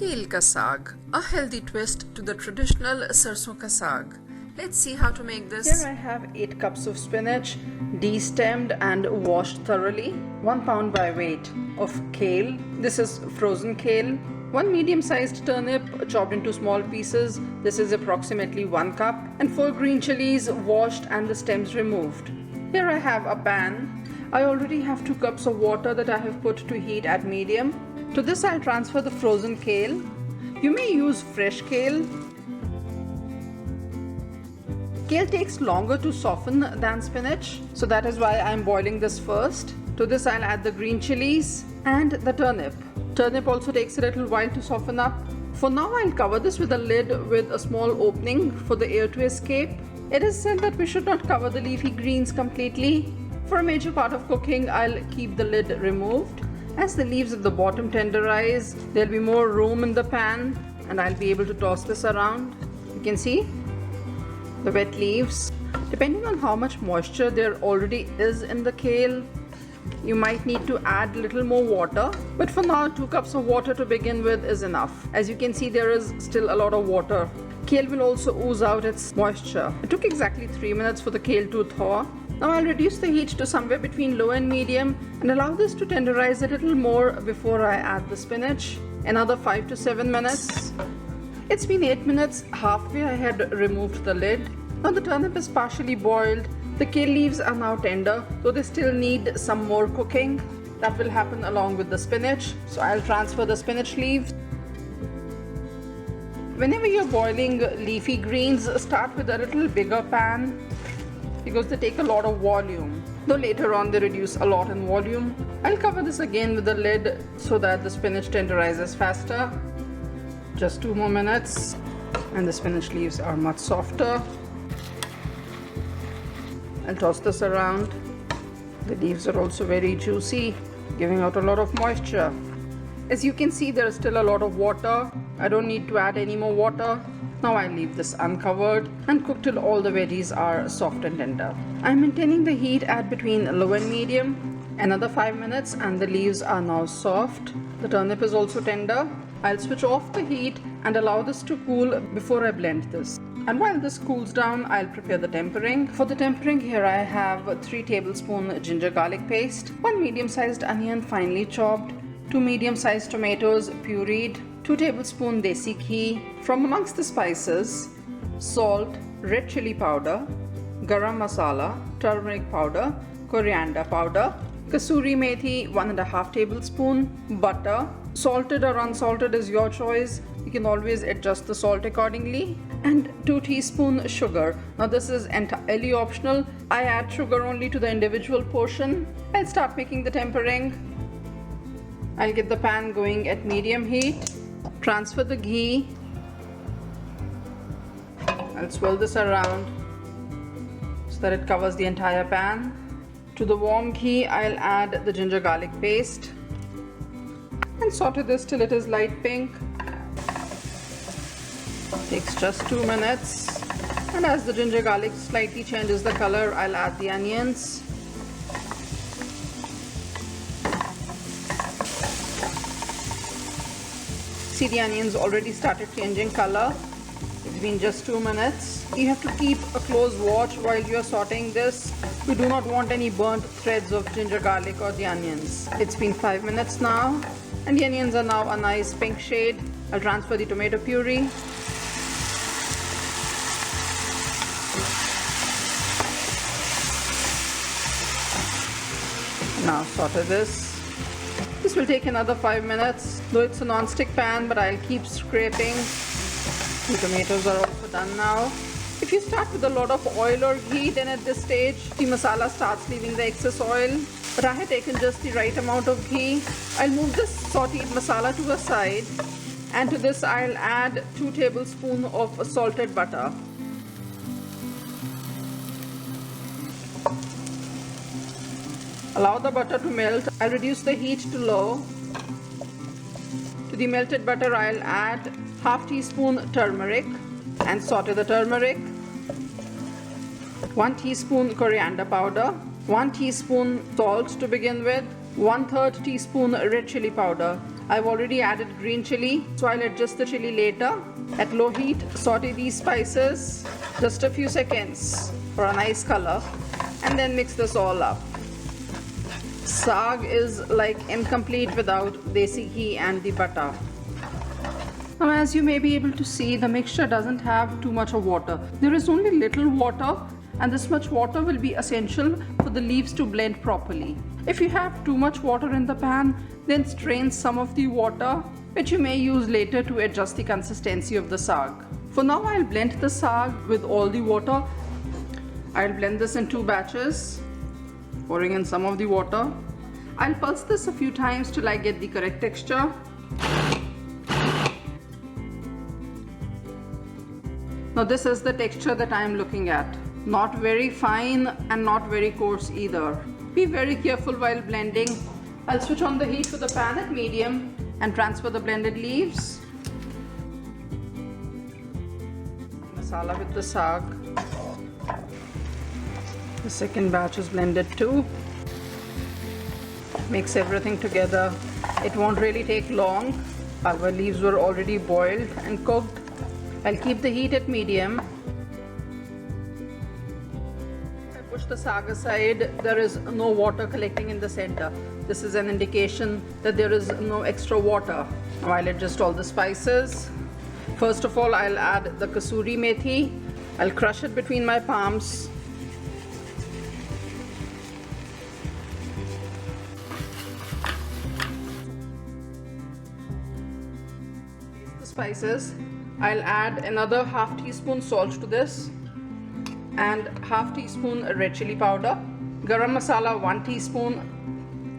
Kale Ka Saag, a healthy twist to the traditional Sarson Ka Saag. Let's see how to make this. Here I have 8 cups of spinach, de-stemmed and washed thoroughly. 1 pound by weight of kale. This is frozen kale. 1 medium-sized turnip chopped into small pieces. This is approximately 1 cup. And 4 green chillies washed and the stems removed. Here I have a pan. I already have 2 cups of water that I have put to heat at medium. To this I'll transfer the frozen kale. You may use fresh kale. Kale takes longer to soften than spinach, so that is why I'm boiling this first. To this I'll add the green chilies and the turnip. Turnip also takes a little while to soften up. For now I'll cover this with a lid with a small opening for the air to escape. It is said that we should not cover the leafy greens completely. For a major part of cooking I'll keep the lid removed. As the leaves at the bottom tenderize, there'll be more room in the pan and I'll be able to toss this around. You can see the wet leaves. Depending on how much moisture there already is in the kale, you might need to add a little more water. But for now, 2 cups of water to begin with is enough. As you can see, there is still a lot of water. Kale will also ooze out its moisture. It took exactly 3 minutes for the kale to thaw. Now I'll reduce the heat to somewhere between low and medium and allow this to tenderize a little more before I add the spinach. Another 5 to 7 minutes. It's been 8 minutes, halfway I had removed the lid. Now the turnip is partially boiled. The kale leaves are now tender, though they still need some more cooking. That will happen along with the spinach. So I'll transfer the spinach leaves. Whenever you're boiling leafy greens, start with a little bigger pan because they take a lot of volume, though later on they reduce a lot in volume. I'll cover this again with the lid so that the spinach tenderizes faster. Just 2 more minutes and the spinach leaves are much softer. I'll toss this around. The leaves are also very juicy, giving out a lot of moisture. As you can see, there is still a lot of water. I don't need to add any more water. Now I leave this uncovered and cook till all the veggies are soft and tender. I'm maintaining the heat at between low and medium. Another 5 minutes and the leaves are now soft. The turnip is also tender. I'll switch off the heat and allow this to cool before I blend this. And while this cools down, I'll prepare the tempering. For the tempering, here I have 3 tablespoons ginger garlic paste, 1 medium-sized onion finely chopped, 2 medium-sized tomatoes pureed, 2 tablespoons Desi Ghee. From amongst the spices, salt, red chilli powder, Garam Masala, Turmeric powder, Coriander powder, Kasoori Methi 1.5 tablespoons, butter. Salted or unsalted is your choice. You can always adjust the salt accordingly. And 2 teaspoons sugar. Now this is entirely optional. I add sugar only to the individual portion. I'll start making the tempering. I'll get the pan going at medium heat. Transfer the ghee. I'll swirl this around so that it covers the entire pan. To the warm ghee, I'll add the ginger garlic paste and saute this till it is light pink. Takes just 2 minutes. And as the ginger garlic slightly changes the color, I'll add the onions. See, the onions already started changing color. It's been just 2 minutes. You have to keep a close watch while you are sauteing this. We do not want any burnt threads of ginger garlic or the onions. It's been 5 minutes now and the onions are now a nice pink shade. I'll transfer the tomato puree. Now saute this. This will take another 5 minutes, though it's a non-stick pan, but I'll keep scraping. The tomatoes are also done now. If you start with a lot of oil or ghee, then at this stage the masala starts leaving the excess oil. But I had taken just the right amount of ghee. I'll move this sauteed masala to a side, and to this I'll add 2 tablespoons of salted butter. Allow the butter to melt. I'll reduce the heat to low. To the melted butter, I'll add half teaspoon turmeric and saute the turmeric. 1 teaspoon coriander powder, 1 teaspoon salt to begin with, 1/3 teaspoon red chilli powder. I've already added green chilli, so I'll adjust the chilli later. At low heat, saute these spices just a few seconds for a nice color, and then mix this all up. Saag is like incomplete without desi ghee and the butter. Now, as you may be able to see, the mixture doesn't have too much of water. There is only little water, and this much water will be essential for the leaves to blend properly. If you have too much water in the pan, then strain some of the water, which you may use later to adjust the consistency of the saag. For now, I'll blend the saag with all the water. I'll blend this in 2 batches, pouring in some of the water. I'll pulse this a few times till I get the correct texture. Now this is the texture that I am looking at. Not very fine and not very coarse either. Be very careful while blending. I'll switch on the heat to the pan at medium and transfer the blended leaves. Masala with the saag. The second batch is blended too. Mix everything together. It won't really take long. Our leaves were already boiled and cooked. I'll keep the heat at medium. I push the saag aside. There is no water collecting in the center. This is an indication that there is no extra water. Now I'll adjust all the spices. First of all, I'll add the Kasoori Methi. I'll crush it between my palms. The spices. I'll add another half teaspoon salt to this and half teaspoon red chilli powder, garam masala 1 teaspoon,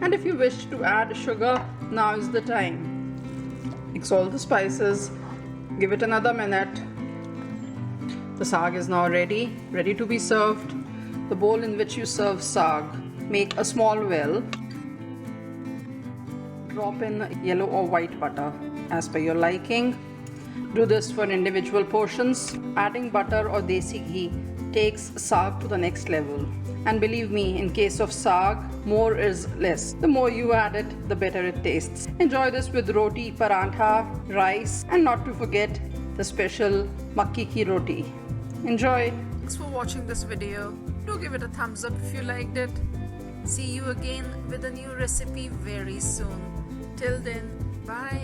and if you wish to add sugar, now is the time. Mix all the spices, give it another minute. The saag is now ready to be served. The bowl in which you serve saag, make a small well. Drop in yellow or white butter as per your liking. Do this for individual portions. Adding butter or desi ghee takes saag to the next level. And believe me, in case of saag, more is less. The more you add it, the better it tastes. Enjoy this with roti, parantha, rice, and not to forget the special Makki ki roti. Enjoy! Thanks for watching this video. Do give it a thumbs up if you liked it. See you again with a new recipe very soon. Till then, bye.